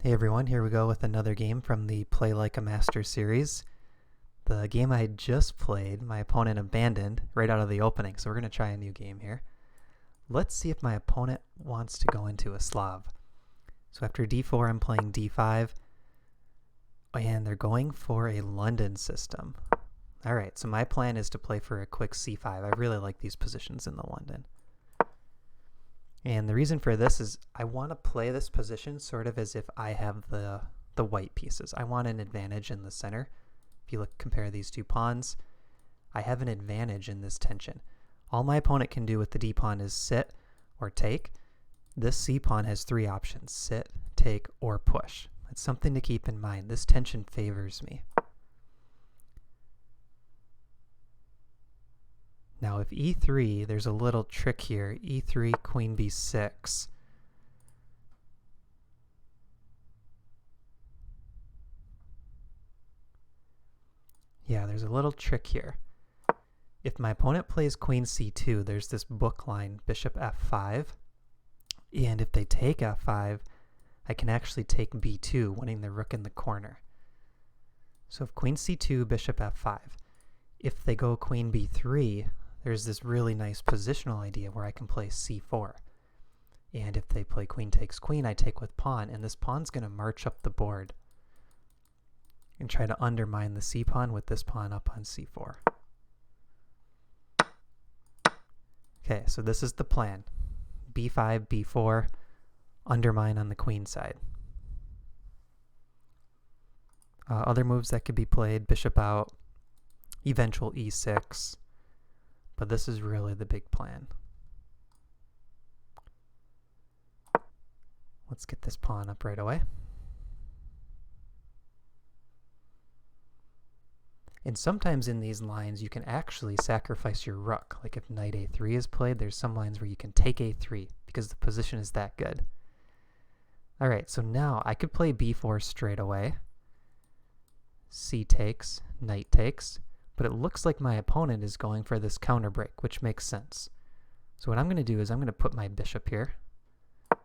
Hey everyone, here we go with another game from the Play Like a Master series. The game I just played, my opponent abandoned right out of the opening, so we're going to try a new game here. Let's see if my opponent wants to go into a Slav. So after d4, I'm playing d5, and they're going for a London system. Alright, so my plan is to play for a quick c5. I really like these positions in the London. And the reason for this is I want to play this position sort of as if I have the white pieces. I want an advantage in the center. If you compare these two pawns, I have an advantage in this tension. All my opponent can do with the d pawn is sit or take. This c pawn has three options: sit, take, or push. It's something to keep in mind. This tension favors me. Now if e3, there's a little trick here. e3, queen b6. Yeah, there's a little trick here. If my opponent plays queen c2, there's this book line, bishop f5. And if they take f5, I can actually take b2, winning the rook in the corner. So if queen c2, bishop f5. If they go queen b3, there's this really nice positional idea where I can play c4. And if they play queen takes queen, I take with pawn, and this pawn's going to march up the board and try to undermine the c pawn with this pawn up on c4. Okay, so this is the plan. b5, b4, undermine on the queen side. Other moves that could be played: bishop out, eventual e6. But this is really the big plan. Let's get this pawn up right away. And sometimes in these lines you can actually sacrifice your rook. Like if knight a3 is played, there's some lines where you can take a3 because the position is that good. Alright, so now I could play b4 straight away. C takes, knight takes. But it looks like my opponent is going for this counter break, which makes sense. So what I'm going to do is I'm going to put my bishop here,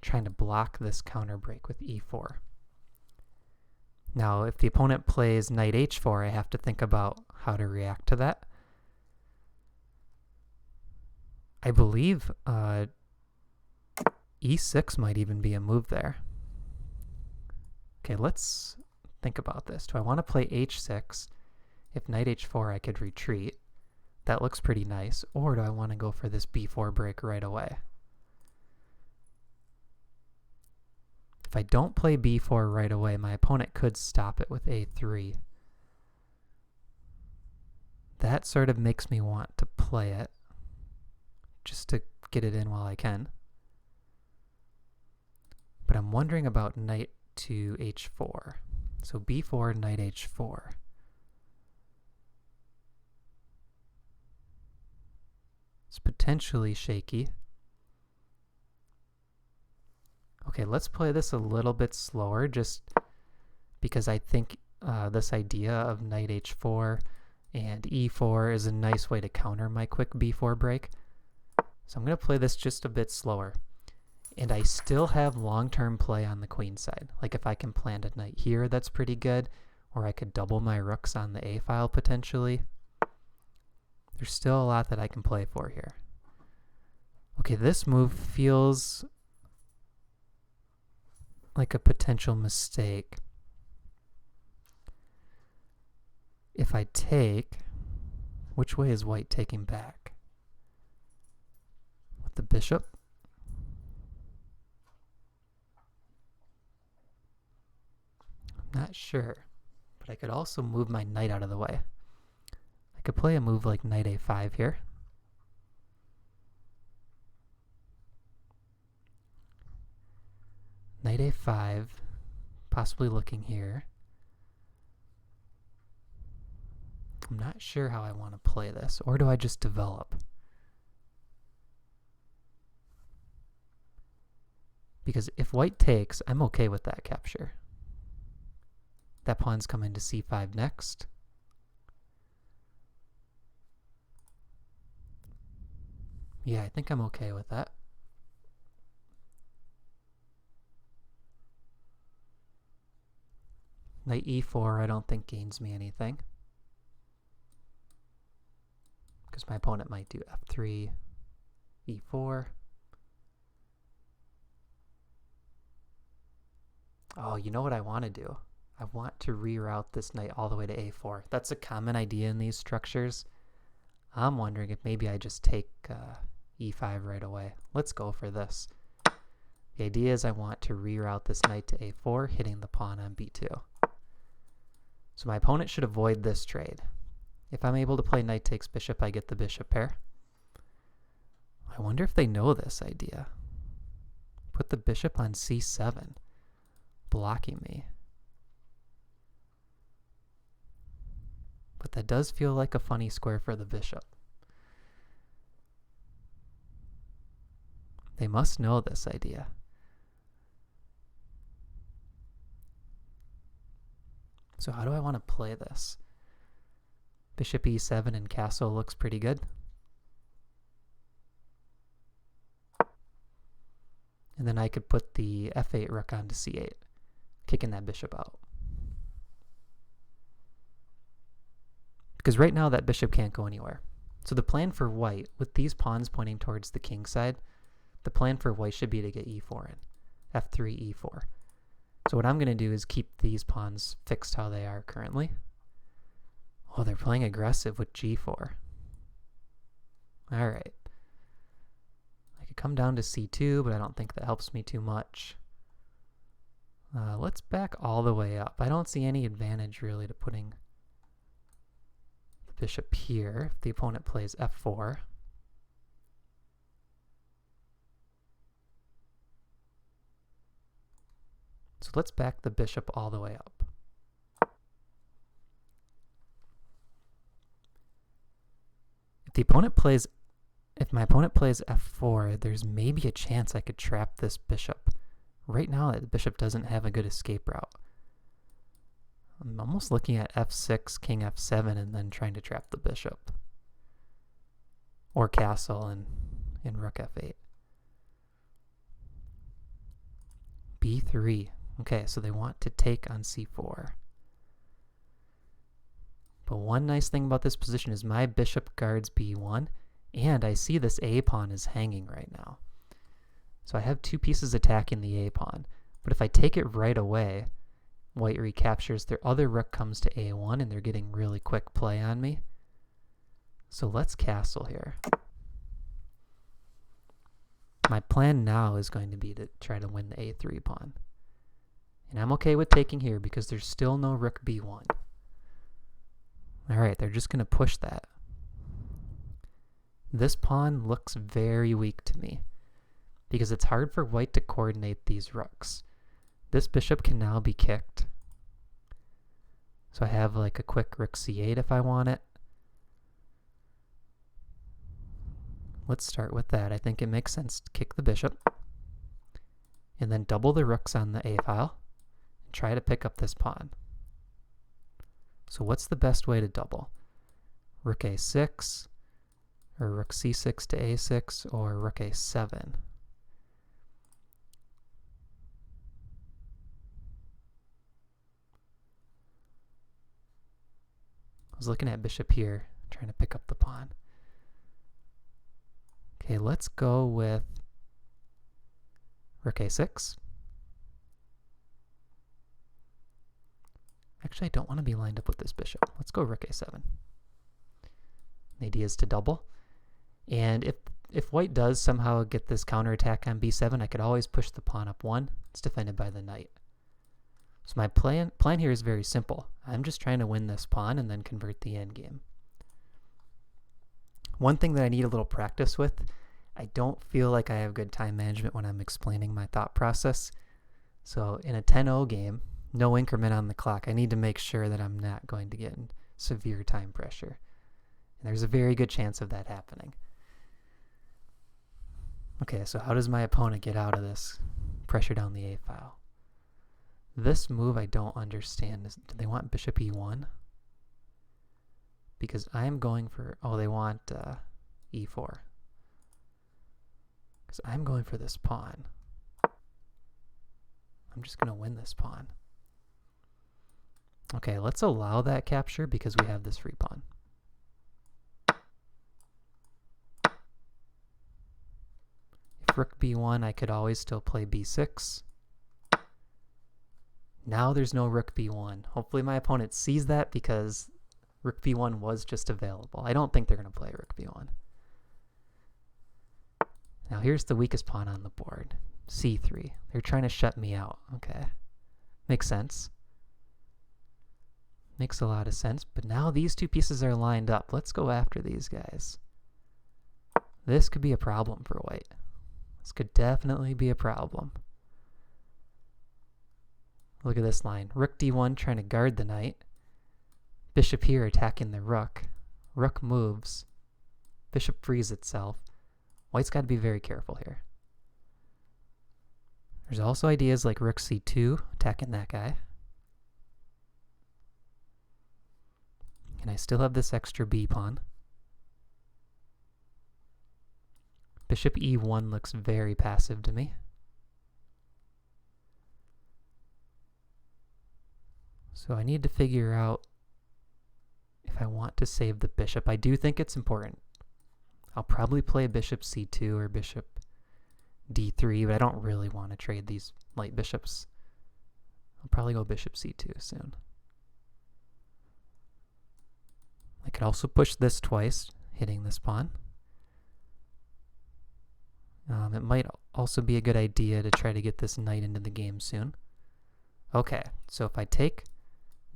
trying to block this counter break with e4. Now, if the opponent plays knight h4, I have to think about how to react to that. I believe e6 might even be a move there. Okay, let's think about this. Do I want to play h6? If knight h4, I could retreat. That looks pretty nice. Or do I want to go for this b4 break right away? If I don't play b4 right away, my opponent could stop it with a3. That sort of makes me want to play it, just to get it in while I can. But I'm wondering about knight to h4. So b4, knight h4. It's potentially shaky. Okay, let's play this a little bit slower, just because I think this idea of knight h4 and e4 is a nice way to counter my quick b4 break. So I'm going to play this just a bit slower. And I still have long-term play on the queen side. Like if I can plant a knight here, that's pretty good. Or I could double my rooks on the a file potentially. There's still a lot that I can play for here. Okay, this move feels like a potential mistake. If I take, which way is white taking back? With the bishop? I'm not sure, but I could also move my knight out of the way. I could play a move like knight a5 here. Knight a5, possibly looking here. I'm not sure how I want to play this, or do I just develop? Because if white takes, I'm okay with that capture. That pawn's coming to c5 next. Yeah, I think I'm okay with that. Knight e4 I don't think gains me anything, because my opponent might do f3, e4. Oh, you know what I want to do? I want to reroute this knight all the way to a4. That's a common idea in these structures. I'm wondering if maybe I just take e5 right away. Let's go for this. The idea is I want to reroute this knight to a4, hitting the pawn on b2. So my opponent should avoid this trade. If I'm able to play knight takes bishop, I get the bishop pair. I wonder if they know this idea. Put the bishop on c7, blocking me. But that does feel like a funny square for the bishop. They must know this idea. So how do I want to play this? Bishop e7 and castle looks pretty good. And then I could put the f8 rook onto c8, kicking that bishop out. Because right now that bishop can't go anywhere. So the plan for white, with these pawns pointing towards the king side, the plan for white should be to get e4 in. f3, e4. So what I'm going to do is keep these pawns fixed how they are currently. Oh, they're playing aggressive with g4. Alright. I could come down to c2, but I don't think that helps me too much. Let's back all the way up. I don't see any advantage really to putting the bishop here if the opponent plays f4. So let's back the bishop all the way up. If my opponent plays f4, there's maybe a chance I could trap this bishop. Right now, the bishop doesn't have a good escape route. I'm almost looking at f6, king f7, and then trying to trap the bishop. Or castle and rook f8. b3. Okay, so they want to take on c4. But one nice thing about this position is my bishop guards b1, and I see this a pawn is hanging right now. So I have two pieces attacking the a pawn. But if I take it right away, white recaptures, their other rook comes to a1, and they're getting really quick play on me. So let's castle here. My plan now is going to be to try to win the a3 pawn. And I'm okay with taking here because there's still no rook b1. Alright, they're just going to push that. This pawn looks very weak to me because it's hard for white to coordinate these rooks. This bishop can now be kicked. So I have like a quick rook c8 if I want it. Let's start with that. I think it makes sense to kick the bishop and then double the rooks on the a file and try to pick up this pawn. So what's the best way to double? Rook a6, or rook c6 to a6, or rook a7. I was looking at bishop here, trying to pick up the pawn. Okay, let's go with rook a6. Actually, I don't want to be lined up with this bishop. Let's go rook a7. The idea is to double. And if white does somehow get this counterattack on b7, I could always push the pawn up 1. It's defended by the knight. So my plan here is very simple. I'm just trying to win this pawn and then convert the endgame. One thing that I need a little practice with, I don't feel like I have good time management when I'm explaining my thought process. So in a 10-0 game, no increment on the clock, I need to make sure that I'm not going to get in severe time pressure. And there's a very good chance of that happening. Okay, so how does my opponent get out of this pressure down the a file? This move I don't understand. Do they want bishop e1? Because I'm going for, oh, they want e4. Because I'm going for this pawn. I'm just going to win this pawn. Okay, let's allow that capture because we have this free pawn. If rook b1, I could always still play b6. Now there's no rook b1. Hopefully my opponent sees that because rook b1 was just available. I don't think they're going to play rook b1. Now here's the weakest pawn on the board, c3. They're trying to shut me out. Okay, makes sense. Makes a lot of sense, but now these two pieces are lined up. Let's go after these guys. This could be a problem for white. This could definitely be a problem. Look at this line. Rook d1 trying to guard the knight. Bishop here attacking the rook. Rook moves. Bishop frees itself. White's got to be very careful here. There's also ideas like rook c2, attacking that guy. And I still have this extra b pawn. Bishop e1 looks very passive to me. So I need to figure out if I want to save the bishop. I do think it's important. I'll probably play bishop c2 or bishop d3, but I don't really want to trade these light bishops. I'll probably go bishop c2 soon. I could also push this twice, hitting this pawn. It might also be a good idea to try to get this knight into the game soon. Okay, so if I take,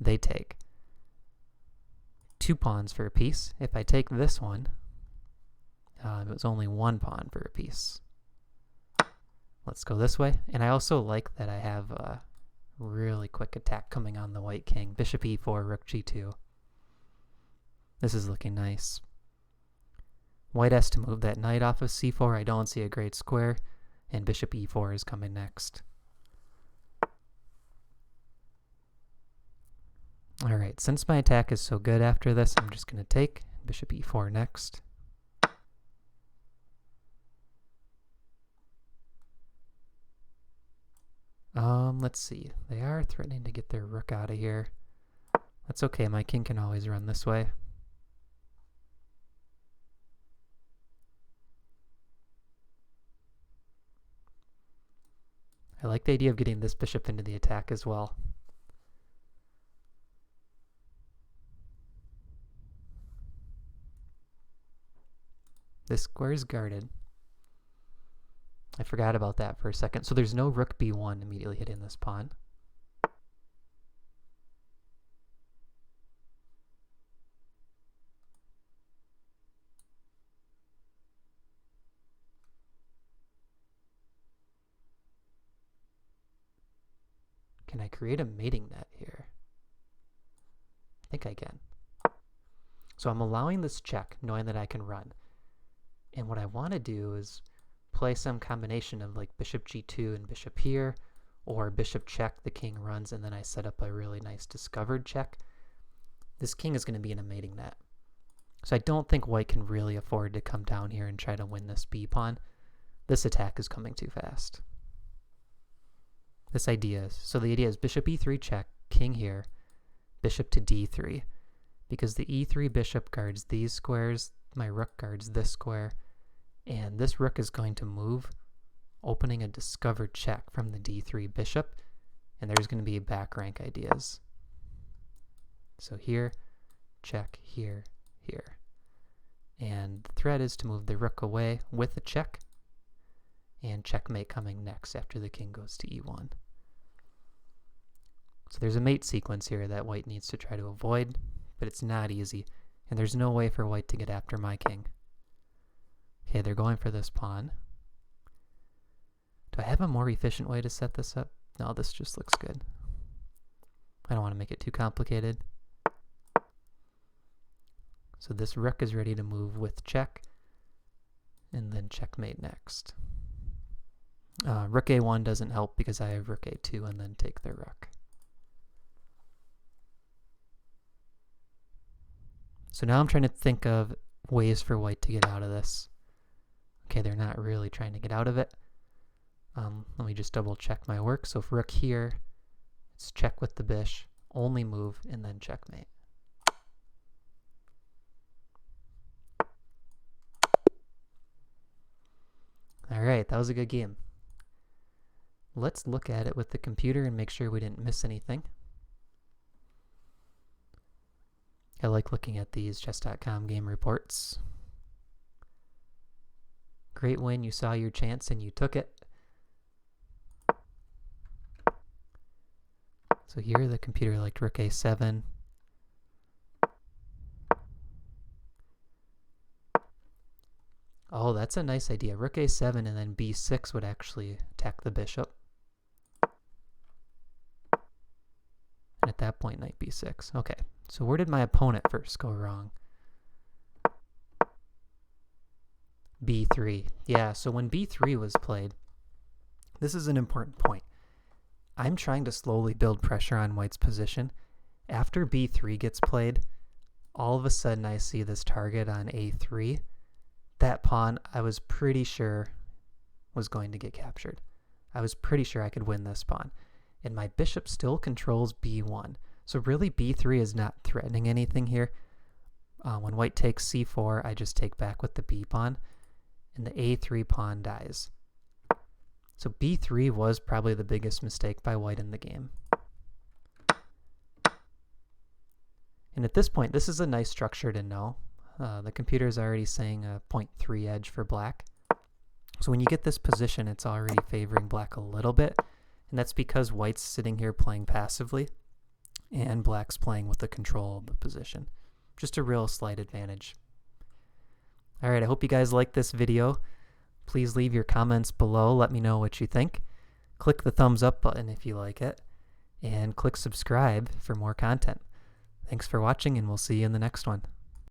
they take. 2 pawns for a piece. If I take this one, it was only 1 pawn for a piece. Let's go this way. And I also like that I have a really quick attack coming on the white king. Bishop e4, rook g2. This is looking nice. White has to move that knight off of c4. I don't see a great square. And bishop e4 is coming next. Alright, since my attack is so good after this, I'm just going to take bishop e4 next. Let's see. They are threatening to get their rook out of here. That's okay, my king can always run this way. I like the idea of getting this bishop into the attack as well. This square is guarded. I forgot about that for a second. So there's no rook b1 immediately hitting this pawn. Can I create a mating net here? I think I can. So I'm allowing this check, knowing that I can run. And what I want to do is play some combination of like bishop g2 and bishop here, or bishop check, the king runs, and then I set up a really nice discovered check. This king is going to be in a mating net. So I don't think white can really afford to come down here and try to win this b pawn. This attack is coming too fast. This idea is, so the idea is bishop e3 check, king here, bishop to d3. Because the e3 bishop guards these squares, my rook guards this square, and this rook is going to move, opening a discovered check from the d3 bishop, and there's going to be back rank ideas. So here, check, here, here. And the threat is to move the rook away with a check, and checkmate coming next after the king goes to e1. So there's a mate sequence here that white needs to try to avoid, but it's not easy, and there's no way for white to get after my king. Okay, they're going for this pawn. Do I have a more efficient way to set this up? No, this just looks good. I don't want to make it too complicated. So this rook is ready to move with check, and then checkmate next. Rook a1 doesn't help because I have rook a2 and then take their rook. So now I'm trying to think of ways for white to get out of this. Okay, they're not really trying to get out of it. Let me just double check my work. So if rook here, it's check with the only move, and then checkmate. Alright, that was a good game. Let's look at it with the computer and make sure we didn't miss anything. I like looking at these chess.com game reports. Great win, you saw your chance and you took it. So here the computer liked rook a7. Oh, that's a nice idea. Rook a7 and then b6 would actually attack the bishop. And at that point, knight b6. Okay, so where did my opponent first go wrong? b3. Yeah, so when b3 was played, this is an important point. I'm trying to slowly build pressure on white's position. After b3 gets played, all of a sudden I see this target on a3. That pawn, I was pretty sure was going to get captured. I was pretty sure I could win this pawn. And my bishop still controls b1. So really b3 is not threatening anything here. When white takes c4, I just take back with the b pawn, and the a3 pawn dies. So b3 was probably the biggest mistake by white in the game. And at this point, this is a nice structure to know. The computer is already saying a 0.3 edge for black. So when you get this position, it's already favoring black a little bit. And that's because white's sitting here playing passively, and black's playing with the control of the position. Just a real slight advantage. Alright, I hope you guys liked this video. Please leave your comments below. Let me know what you think. Click the thumbs up button if you like it. And click subscribe for more content. Thanks for watching, and we'll see you in the next one.